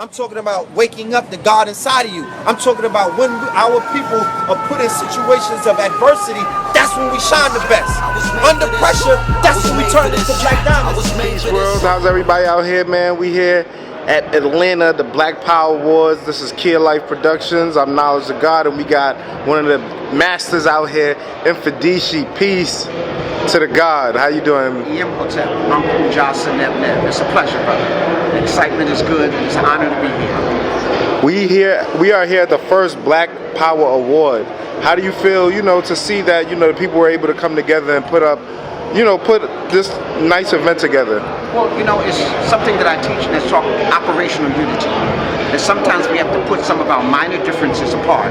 I'm talking about waking up the God inside of you. I'm talking about when our people are put in situations of adversity, that's when we shine the best. Under pressure, that's when we turn into black diamonds. Peace world, how's everybody out here, man? We here at Atlanta, the Black Power Awards. This is Kid Life Productions. I'm Knowledge of God, and we got one of the masters out here, Mfundishi. Peace to the God. How you doing? It's a pleasure, brother. The excitement is good. It's an honor to be here. We are here at the first Black Power Award. How do you feel, to see that, the people were able to come together and put this nice event together? Well, it's something that I teach, and it's called operational unity. And sometimes we have to put some of our minor differences apart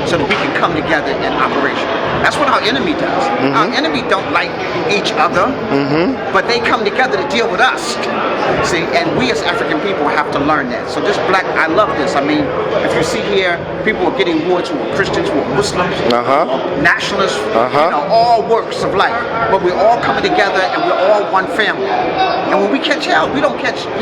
so that we can come together in operation. That's what our enemy does. Our enemy don't like each other, but they come together to deal with us. See, and we as African people have to learn that. So this I love this. I mean, if you see here, people are getting awards who are Christians, who are Muslims, nationalists, all works of life. But we're all coming together and we're all one family. And when we catch hell, we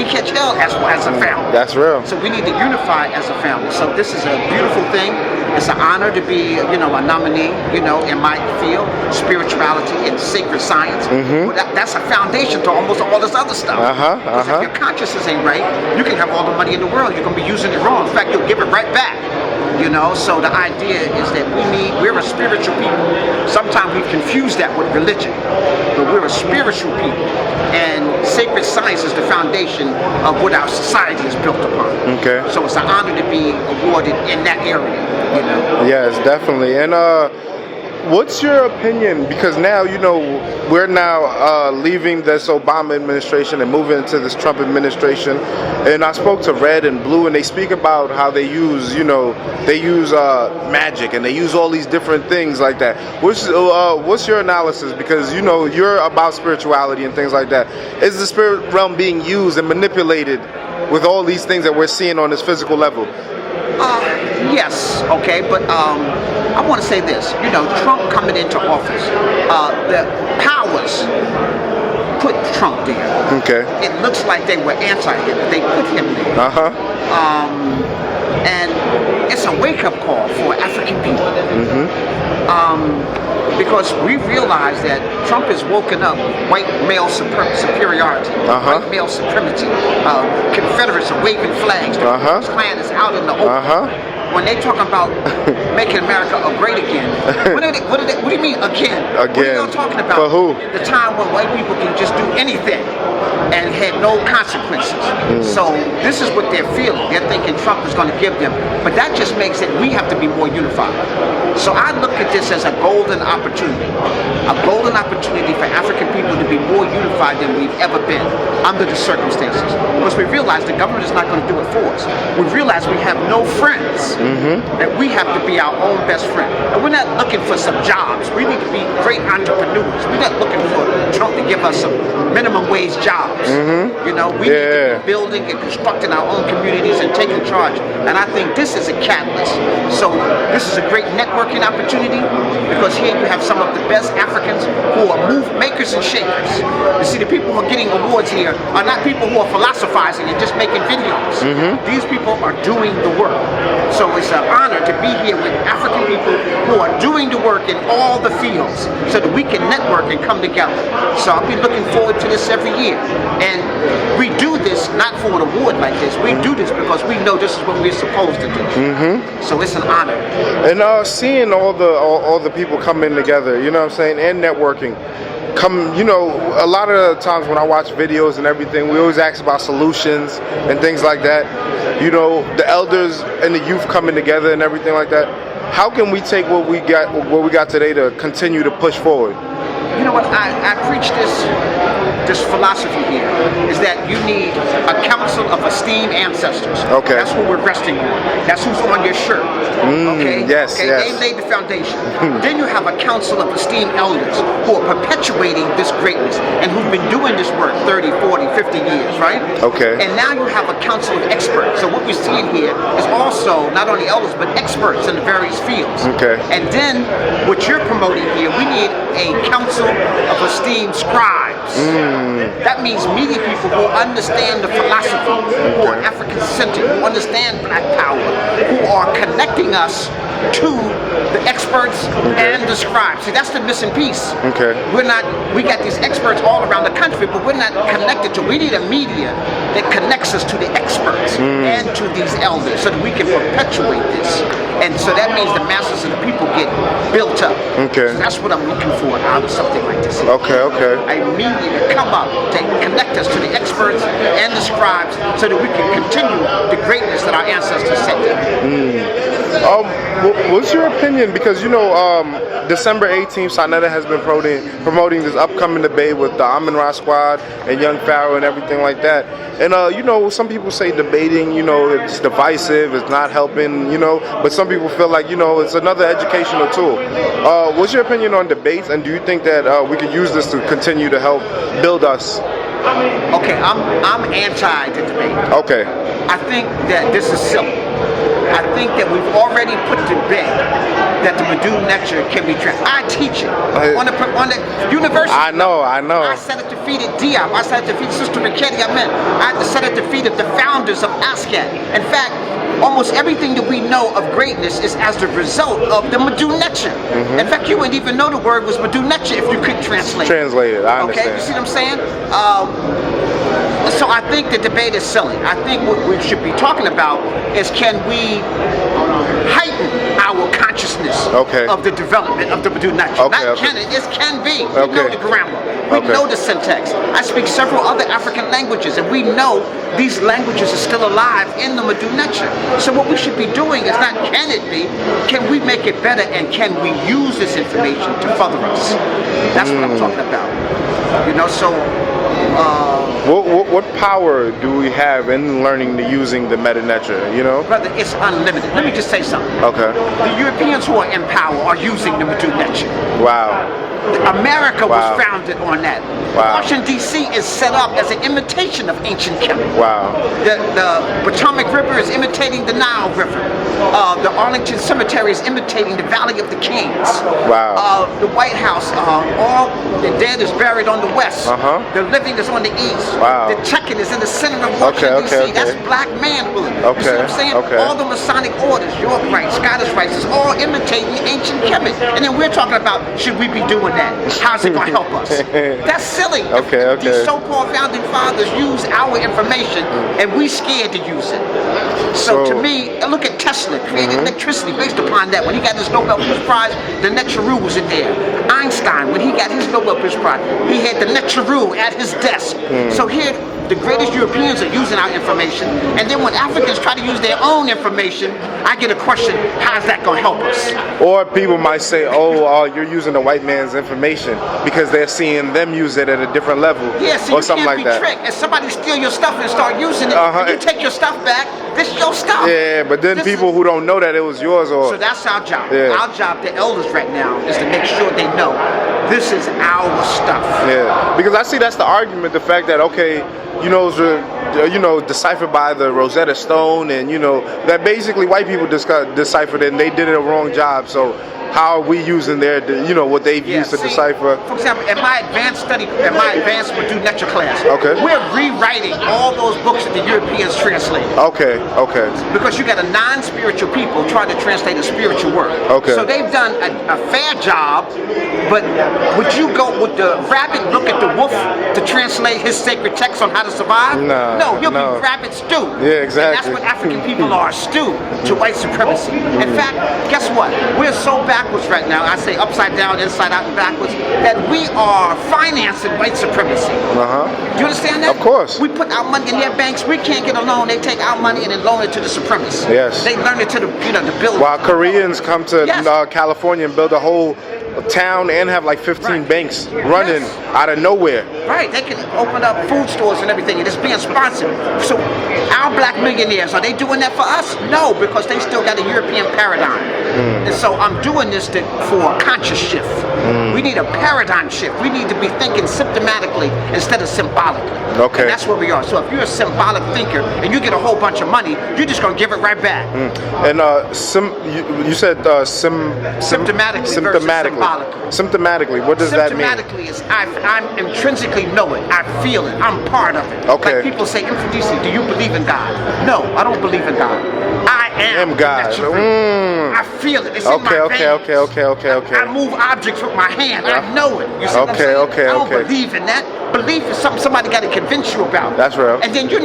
catch hell as a family. That's real. So we need to unify as a family. So this is a beautiful thing. It's an honor to be, a nominee, in my field, spirituality and sacred science. Well, that's a foundation to almost all this other stuff. Because if your consciousness ain't right, you can have all the money in the world. You're going to be using it wrong. In fact, you'll give it right back. So the idea is that we're a spiritual people. Sometimes we confuse that with religion, but we're a spiritual people, and sacred science is the foundation of what our society is built upon. Okay. So it's an honor to be awarded in that area. Yes, definitely. And what's your opinion? Because now, we're now leaving this Obama administration and moving into this Trump administration. And I spoke to Red and Blue, and they speak about how they use, magic, and they use all these different things like that. What's your analysis? Because, you're about spirituality and things like that. Is the spirit realm being used and manipulated with all these things that we're seeing on this physical level? Yes, okay, but I want to say this. Trump coming into office, the powers put Trump there. Okay. It looks like they were anti-him. They put him there. And it's a wake-up call for African people. Because we realize that Trump has woken up white male superiority, white male supremacy. Confederates are waving flags. The Klan is out in the open. When they talk about making America great again, what do you mean again? What are you talking about? For who? The time when white people can just do anything and had no consequences. So this is what they're feeling. They're thinking Trump is going to give them, but that just makes it we have to be more unified. So I look at this as a golden opportunity for African people to be more unified than we've ever been under the circumstances. Because we realize the government is not going to do it for us. We realize we have no friends. That we have to be our own best friend. And we're not looking for some jobs. We need to be great entrepreneurs. We're not looking for Trump to give us some minimum wage jobs. We need to be building and constructing our own communities and taking charge. And I think this is a catalyst. So this is a great networking opportunity because here you have some of the best Africans who are move makers and shakers. You see, the people who are getting awards here are not people who are philosophizing and just making videos. These people are doing the work. So it's an honor to be here with African people who are doing the work in all the fields so that we can network and come together. So I'll be looking forward to this every year. And we do this not for an award like this. We do this because we know this is what we're supposed to do. So it's an honor. And seeing all the people coming together, and networking. A lot of the times when I watch videos and everything, we always ask about solutions and things like that. The elders and the youth coming together and everything like that. How can we take what we got today to continue to push forward? You know what? I preach this philosophy here is that you need a council of esteemed ancestors. Okay. That's what we're resting on. That's who's on your shirt. Okay. Yes. Okay. Yes. They laid the foundation. Then you have a council of esteemed elders who are perpetuating this greatness and who've been doing this work 30, 40, 50 years, right? Okay. And now you have a council of experts. So what we're seeing here is also not only elders but experts in the various fields. Okay. And then what you're promoting here, we need a council of esteemed scribes. scribes. That means media people who understand the philosophy, who are African-centered, who understand Black power, who are connecting us to the experts and the scribes. See, that's the missing piece. Okay. We got these experts all around the country, but we're not connected to. We need a media that connects us to the experts and to these elders so that we can perpetuate this. And so that means the masses of the people get built up. Okay. So that's what I'm looking for out of something like this. Okay, okay. A media to come up to connect us to the experts and the scribes so that we can continue the greatness that our ancestors set down. What's your opinion? Because December 18th, NETER has been promoting this upcoming debate with the Amun-Ra Squad and Young Pharaoh and everything like that. And some people say debating, it's divisive, it's not helping, but some people feel like, it's another educational tool. What's your opinion on debates, and do you think that we could use this to continue to help build us? Okay, I'm anti the debate. Okay. I think that this is silly. I think that we've already put to bed that the MEDU lecture can be trained. I teach it on the university. I know. I sat at the feet of Diop. I sat at the feet of Sister Riketi Amen. I sat at the feet of the founders of ASCAT. In fact, almost everything that we know of greatness is as the result of the MEDU lecture. In fact, you wouldn't even know the word was MEDU lecture if you couldn't translate it. Translate it, I understand. Okay, you see what I'm saying? So I think the debate is silly. I think what we should be talking about is, can we heighten our consciousness of the development of the MEDU lecture? Not can it, it's can be. We know the grammar. We know the syntax. I speak several other African languages, and we know these languages are still alive in the MEDU lecture. So what we should be doing is not can it be, can we make it better, and can we use this information to further us? That's what I'm talking about. What power do we have in learning to using the meta-lecture, Brother, it's unlimited. Let me just say something. Okay. The Europeans who are in power are using the MEDU lecture. Wow. America was founded on that. Washington, D.C. is set up as an imitation of ancient Kemet. Wow. The Potomac River is imitating the Nile River. The Arlington Cemetery is imitating the Valley of the Kings. Wow. The White House, all the dead is buried on the west. The living is on the east. Wow. The checking is in the center of Washington, D.C. That's black manhood. You see what I'm saying? All the Masonic orders, York Rites, Scottish Rites, is all imitating ancient Kemet. And then we're talking about, should we be doing that? How's it going to help us? That's silly. These so-called founding fathers use our information and we scared to use it. So to me, look at Tesla, created electricity based upon that. When he got his Nobel Peace Prize, the Netteru was in there. Einstein, when he got his Nobel Peace Prize, he had the Netteru at his desk. So here, the greatest Europeans are using our information, and then when Africans try to use their own information, I get a question, how's that going to help us? Or people might say, you're using the white man's information because they're seeing them use it at a different level, or something like that. Tricked. If somebody steal your stuff and start using it, and you take your stuff back, this is your stuff. Yeah, but then people who don't know that it was yours, so that's our job. Our job, the elders right now, is to make sure they know this is our stuff. Yeah, because I see that's the argument, the fact that deciphered by the Rosetta Stone, and that basically white people deciphered it and they did a wrong job. So how are we using their, what they've used to decipher? For example, in my advanced MEDU lecture class, we're rewriting all those books that the Europeans translate. Okay. Because you got a non-spiritual people trying to translate a spiritual word. So they've done a fair job, but would the rabbit look at the wolf to translate his sacred text on how to survive? No, he'll be rabbit stew. Yeah, exactly. And that's what African people are, stew to white supremacy. In fact, guess what? We're so backwards right now, I say upside down, inside out, and backwards, that we are financing white supremacy. Do you understand that? Of course. We put our money in their banks, we can't get a loan, they take our money and then loan it to the supremacists. Yes. They loan it to the builders. While Koreans come to California and build a whole town and have like 15 banks running out of nowhere. Right, they can open up food stores and everything, and it's being sponsored. So our black millionaires, are they doing that for us? No, because they still got a European paradigm. And so I'm doing this for a conscious shift. We need a paradigm shift. We need to be thinking symptomatically instead of symbolically. Okay. And that's where we are. So if you're a symbolic thinker and you get a whole bunch of money, you're just going to give it right back. And you said Symptomatically versus symbolically. Symptomatically, what does that mean? Symptomatically is I'm intrinsically know it. I feel it. I'm part of it. Okay. Like people say, Mfundishi, do you believe in God? No, I don't believe in God. I am God. I feel it. It's in my veins. Okay. I move objects with my hand. I know it. You see what I'm Okay, saying? okay, I don't okay. believe in that. Belief is something somebody got to convince you about. That's real. And then you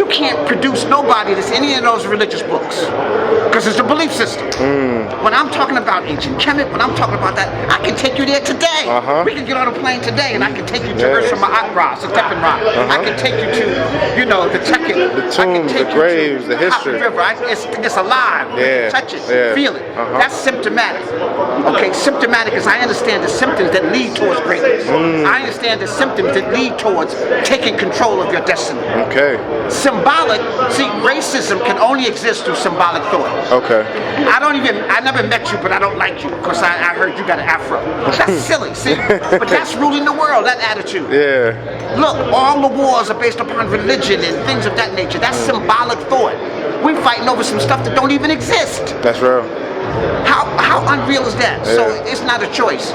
can't produce nobody that's any of those religious books because it's a belief system. When I'm talking about ancient Kemet, when I'm talking about that, I can take you there today. We can get on a plane today and I can take you to Ursa Ma'at, Stephen Rock. I can take you to, the Tekket. The tombs, the graves, the history. River. It's alive. Yeah. Touch it. Yeah. Feel it. That's symptomatic. Okay, symptomatic is I understand the symptoms that lead towards greatness. I understand the symptoms that lead towards taking control of your destiny. Okay. Symbolic, see, racism can only exist through symbolic thought. Okay. I never met you, but I don't like you because I heard you got an afro. That's silly, see? But that's ruling the world, that attitude. Yeah. Look, all the wars are based upon religion and things of that nature. That's symbolic thought. We're fighting over some stuff that don't even exist. That's real. How unreal is that? Yeah. So it's not a choice.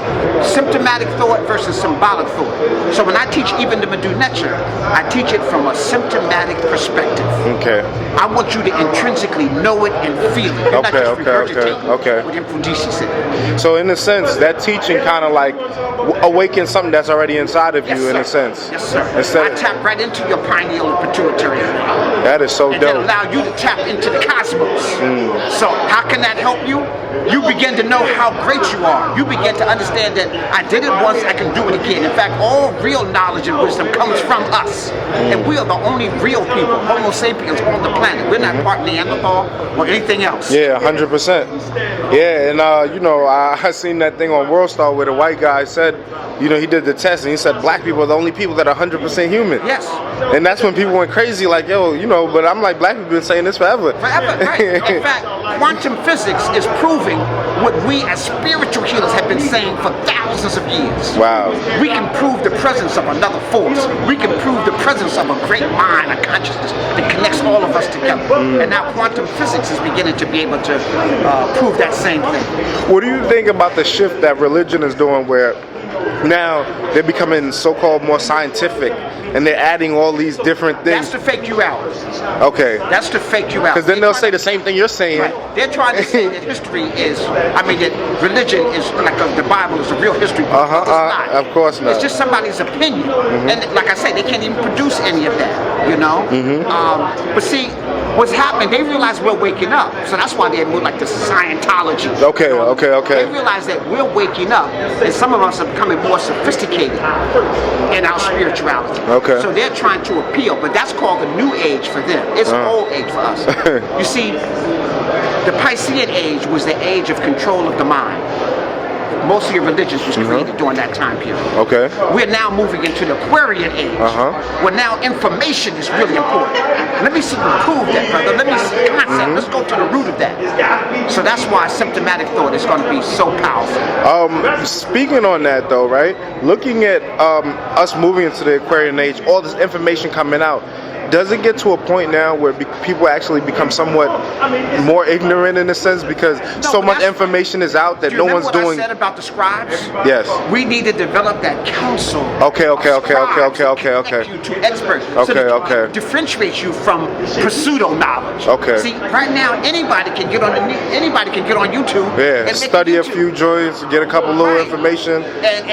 Symptomatic thought versus symbolic thought. So when I teach even the MEDU NETER, I teach it from a symptomatic perspective. Okay. I want you to intrinsically know it and feel it. You're not just regurgitating what Mfundishi said. So in a sense, that teaching kind of like awakens something that's already inside of you, in a sense. Yes, sir. I tap right into your pineal and pituitary. That is so and dope. And then allow you to tap into the cosmos. So how can that help you? You begin to know how great you are. You begin to understand that I did it once, I can do it again. In fact, all real knowledge and wisdom comes from us. And we are the only real people, Homo sapiens, on the planet. We're not part Neanderthal or anything else. Yeah, 100%. Yeah, and I seen that thing on World Star where the white guy said, he did the test and he said black people are the only people that are 100% human. Yes. And that's when people went crazy, like, but I'm like, black people been saying this forever. Forever, right. In fact, quantum physics is proving what we as spiritual healers have been saying for thousands of years. Wow. We can prove the presence of another force. We can prove the presence of a great mind, a consciousness that connects all of us together. And now quantum physics is beginning to be able to prove that same thing. What do you think about the shift that religion is doing where now they're becoming so-called more scientific and they're adding all these different things? That's to fake you out. Okay. That's to fake you out. Because then they'll say the same thing you're saying. Right. They're trying to say that history is, that religion is like the Bible is a real history book. It's not. Of course not. It's just somebody's opinion. And like I say, they can't even produce any of that, But see, what's happening, they realize we're waking up. So that's why they move like this Scientology. Okay. They realize that we're waking up and some of us are becoming more sophisticated in our spirituality. Okay. So they're trying to appeal, but that's called the new age for them. It's old age for us. You see, the Piscean age was the age of control of the mind. Most of your religions was created during that time period. Okay. We're now moving into the Aquarian age, where now information is really important. Let me see you prove that, brother. Let me see the concept. Let's go to the root of that. So that's why symptomatic thought is going to be so powerful. Speaking on that though, right? Looking at us moving into the Aquarian age, all this information coming out, does it get to a point now where people actually become somewhat more ignorant in a sense because so much information is out that no one's doing? What I said about the scribes? Yes. We need to develop that council. Okay. You to experts. So that differentiates you from pseudo knowledge. Okay. See, right now anybody can get on YouTube. Yeah. Study a few joints, get a couple little information,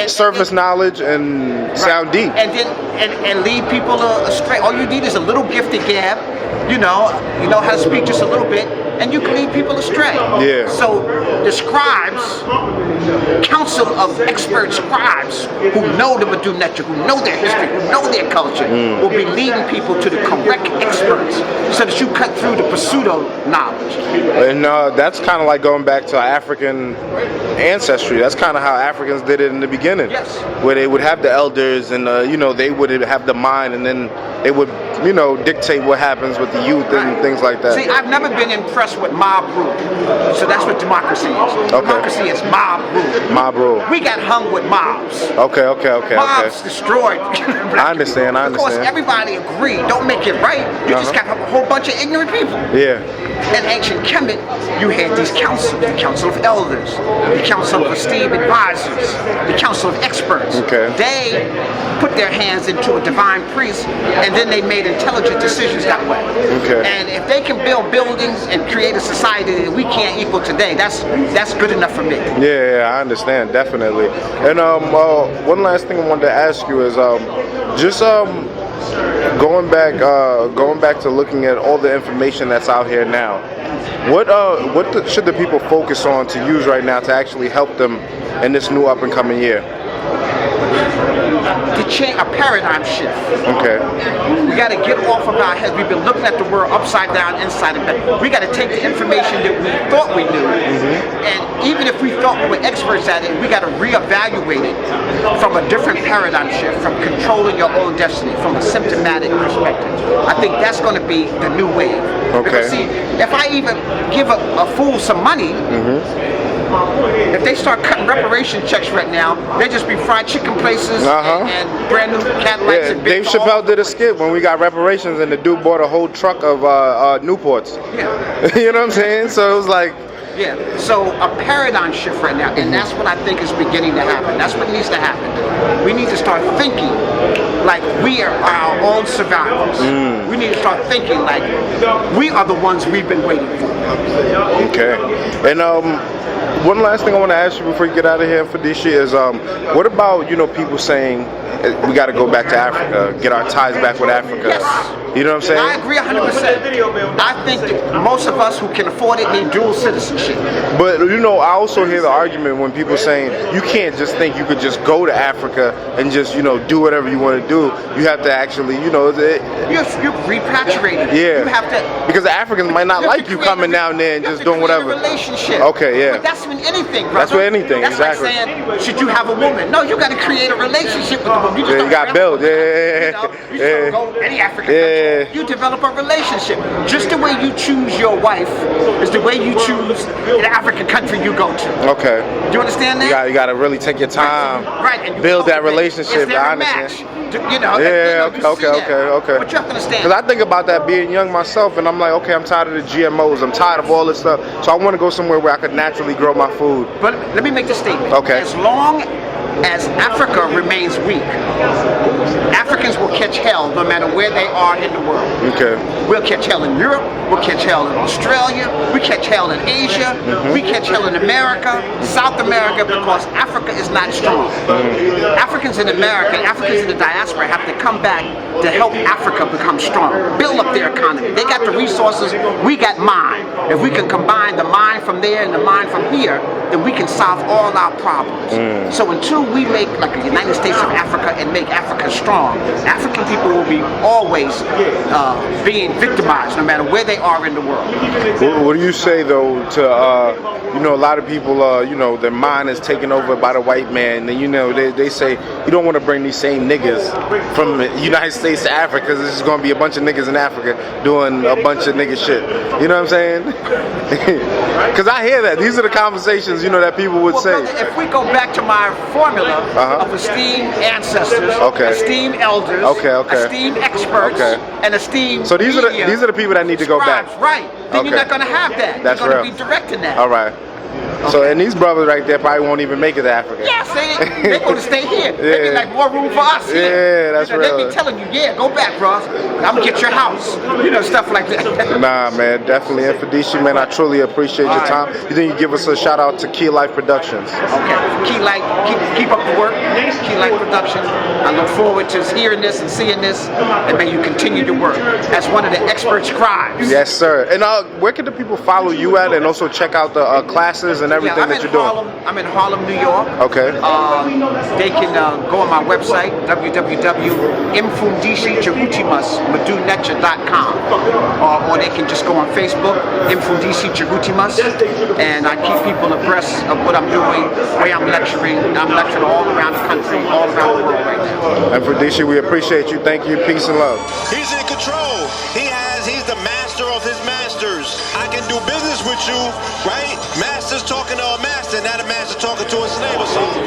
surface knowledge, and sound deep. And lead people astray. All you need is a little gifted gab, you know how to speak just a little bit, and you can lead people astray. Yeah. So the scribes, council of expert scribes who know the MEDU NETER, who know their history, who know their culture, will be leading people to the correct experts so that you cut through the pseudo knowledge. And that's kind of like going back to African ancestry. That's kind of how Africans did it in the beginning. Yes. Where they would have the elders and they would have the mind, and then they would you know, dictate what happens with the youth and things like that. See, I've never been impressed with mob rule. So that's what democracy is. Okay. Democracy is mob rule. Mob rule. We got hung with mobs. Okay. Mobs destroyed. I understand. Of course, everybody agreed. Don't make it right. You just got a whole bunch of ignorant people. Yeah. In ancient Kemet, you had these councils, the council of elders, the council of esteemed advisors, the council of experts. Okay. They put their hands into a divine priest, and then they made intelligent decisions that way. Okay. And if they can build buildings and create a society that we can't equal today, that's good enough for me. Yeah, I understand, definitely. And one last thing I wanted to ask you is just going back to looking at all the information that's out here now. What should the people focus on to use right now to actually help them in this new up and coming year? To change a paradigm shift. Okay. We got to get off of our heads. We've been looking at the world upside down, inside and back. We got to take the information that we thought we knew, and even if we thought we were experts at it, we got to reevaluate it from a different paradigm shift, from controlling your own destiny, from a symptomatic perspective. I think that's going to be the new wave. Okay. Because see, if I even give a fool some money, if they start cutting reparation checks right now, they just be fried chicken places and brand new Cadillacs and big Dave Chappelle did a skit when we got reparations and the dude bought a whole truck of Newports. Yeah. You know what I'm saying? So it was like, yeah, so a paradigm shift right now, and that's what I think is beginning to happen. That's what needs to happen. We need to start thinking like we are our own survivors. We need to start thinking like we are the ones we've been waiting for. okay. And one last thing I want to ask you before you get out of here, Mfundishi, is what about, you know, people saying we got to go back to Africa, get our ties back with Africa? Yes. You know what I'm saying? I agree 100%. I think that most of us who can afford it need dual citizenship. But, you know, I also hear the argument when people saying you can't just think you could just go to Africa and just, you know, do whatever you want to do. You have to actually, you know, You're repatriated. Yeah. You have to, because the Africans might not like you coming down there and just doing whatever. A relationship. Okay, yeah. But that's with anything, brother. That's with anything, that's exactly. Like saying, should you have a woman? No, you got to create a relationship with the woman. You just don't you got built. You don't go any African country. You develop a relationship. Just the way you choose your wife is the way you choose the African country you go to. Okay. Do you understand that? You got to really take your time. Right. And you build that cultivate. relationship. Is there I a match? understand. You know, Yeah, you see that. okay. But you have to understand. Because I think about that being young myself, and I'm like, okay, I'm tired of the GMOs. I'm tired of all this stuff. So I want to go somewhere where I could naturally grow my food. But let me make this statement. Okay. As long as Africa remains weak, Africans will catch hell no matter where they are in the world. Okay. We'll catch hell in Europe, we'll catch hell in Australia, we catch hell in Asia, we catch hell in America, South America, because Africa is not strong. Africans in America, Africans in the diaspora have to come back to help Africa become strong, build up their economy. They got the resources, we got mine. If we can combine the mine from there and the mine from here, then we can solve all our problems. So until we make like the United States of Africa and make Africa strong, African people will be always being victimized no matter where they are in the world. What do you say though to you know, a lot of people you know, their mind is taken over by the white man, and you know they say you don't want to bring these same niggas from the United States to Africa because there's going to be a bunch of niggas in Africa doing a bunch of nigga shit. You know what I'm saying? Because I hear that. These are the conversations, you know, that people would say. Brother, if we go back to my formula of esteemed ancestors, esteemed elders, esteemed experts, and esteemed so these are the people that need to go back. Right. Then you're not going to have that. That's you're going to be directing that. All right. So, and these brothers right there probably won't even make it to Africa. Yes, they're going to stay here. They be like, more room for us here. Yeah, that's real. They be telling you, yeah, go back, bro. I'm going to get your house. You know, stuff like that. Nah, man, definitely. Mfundishi, man, I truly appreciate your time. You think you give us a shout out to Key Life Productions? Okay. Key Life, keep up the work. Key Life Productions. I look forward to hearing this and seeing this, and may you continue to work as one of the expert scribes. Yes, sir. And where can the people follow you at, and also check out the classes classes and everything that you're doing? I'm in Harlem, New York. Okay. They can go on my website, www.mfundishijagutimas.com, or they can just go on Facebook, Mfundishi Jagutimas, and I keep people abreast of what I'm doing, where I'm lecturing. I'm lecturing all around the country, all around the world right now. And Mfundishi, we appreciate you. Thank you. Peace and love. He's in control. He's the master of his masters. I can do business with you, right? Master's talking to a master, not a master talking to a slave or something.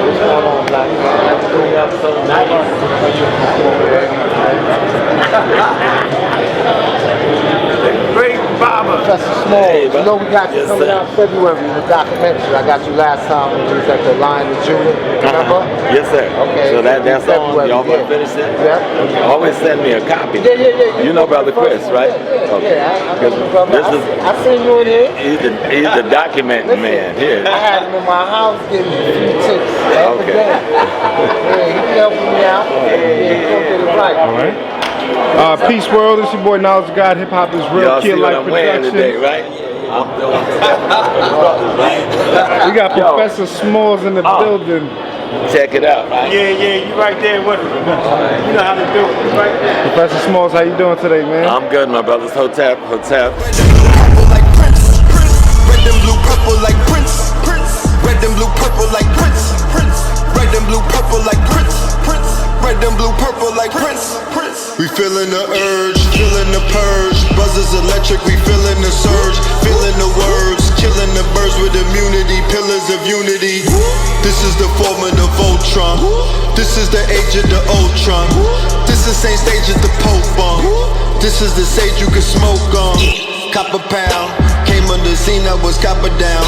What's going on, Black man? That's doing up so nice. Great Baba. Professor Smalls, you know we got you coming out February in the documentary. I got you last time when you was at the Lion of Junior. Remember? Yes, sir. Okay. So that's on. Y'all want to finish it? Yeah. Always send me a copy. Yeah. You know Brother Chris, right? Okay. Yeah, I know you, brother. I seen you in here. He's the documenting man here. I had him in my house getting a few tips every day. Yeah, he helping me out. Yeah, he's gonna get it right. All right. Peace world, it's your boy Knowledge of God. Hip hop is real. Y'all see Kid what Life I'm wearing today, Production. right? We got Professor Smalls in the building. Check it out, right? Yeah, you right there with him. You know how to do it. You right there. Professor Smalls, how you doing today, man? I'm good, my brothers. Hotep. Red and blue purple like Prince. Red and blue purple like Prince. Red and blue purple like Prince. Red and blue purple like Prince. We feeling the urge, feeling the purge. Buzzers electric, we feeling the surge. Feeling the words, killing the birds with immunity. Pillars of unity. This is the form of the Voltron. This is the age of the Ultron. This is same stage as the Pope bomb. This is the sage you can smoke on. Copper pound, came on the scene, I was copper down.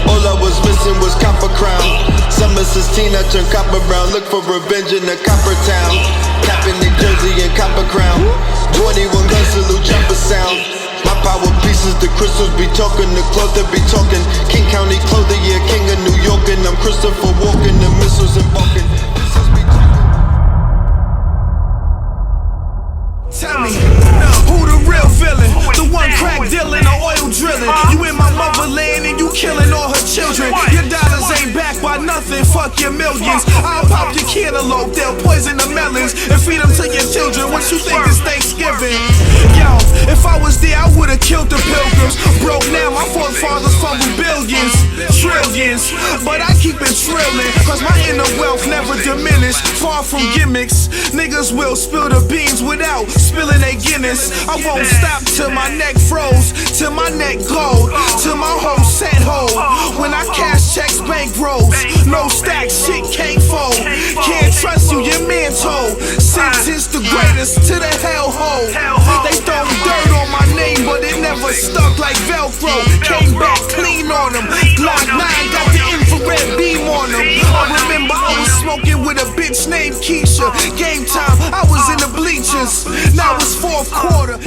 All I was missing was copper crown. Summer 16, I turned copper brown. Look for revenge in the copper town. Capping New Jersey and copper crown. 21 guns, salute jumper sound. My power pieces, the crystals be talking, the cloth that be talking. King County clothing, yeah, king of New York. And I'm Christopher Walken, the missiles and balking. Tell me, who the real villain? The one crack dealing or oil drilling? You in my motherland and you killing all her children. Your dollars ain't backed by nothing, fuck your millions. I'll pop your cantaloupe, they'll poison the melons and feed them to your children. What you think is Thanksgiving? Yo, if I was there, I would've killed the pilgrims. Broke now, my forefathers fumbled billions, trillions. But I keep it trilling, cause my inner wealth never diminished. Far from gimmicks, niggas will spill the beans without spilling they Guinness. I won't stop till my neck froze, till my neck gold, till my whole set hold. When I cash checks, bank rolls, no stack, shit can't fold. Can't trust you, your man told. Sentence the greatest to the hellhole. They throw dirt on my name, but it never stuck like Velcro. Came back clean on them. Glock 9 got the infrared beam on them. I remember I was smoking with a bitch named Keisha. Game time, I was in the bleachers. Now it's fourth quarter.